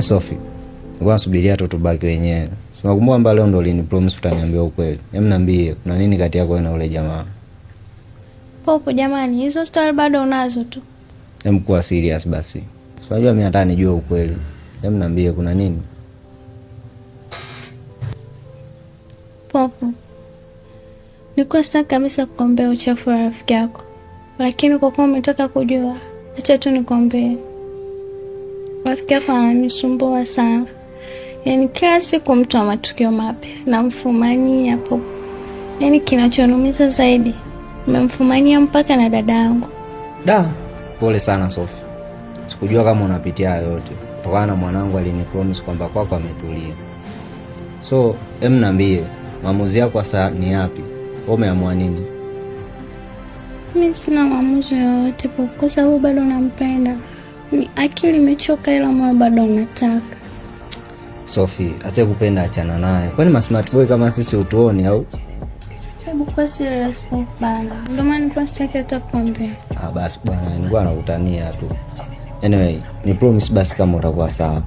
Sophie. Ngoja subiria tu tubaki wenyewe. Unakumbuka kwamba leo ndo ulinipromise utaniambia ukweli. Hem, niambie kuna nini kati yako na ule jamaa? Popo jamani, hizo story bado unazo tu. Hem, kuwa serious basi. Unajua mimi hata nijue ukweli. Hem, niambie kuna nini? Popo, nilikuwa sitaki kabisa kukuombea uchafu wa rafiki yako, lakini kwa kuwa umetaka kujua, acha tu nikwambie. Rafiki yako ananisumbua sana. Yaani kila siku mtu wa matukio mapya namfumania Popo. Yaani kinachonumiza zaidi, nimemfumania mpaka na dada yangu. Da, pole sana Sophie. Sikujua kama unapitia hayo yote. Kutokana na mwanangu alinipromise kwamba kwako ametulia. So, hem, niambie, maamuzi yako sasa ni yapi? Wewe umeamua nini? Mimi sina maamuzi yoyote Popo, kwa sababu bado nampenda. Akili imechoka ila moyo bado unataka. Sophie, asiyekupenda achana naye. Kwani ma smart boy kama sisi utuoni au? Hebu kwa serious Popo bana. Ndio maana nilikuwa sitaki hata kukuombea. Basi bwana, nilikuwa nakutania tu. Anyway, ni promise basi kama utakuwa sawa.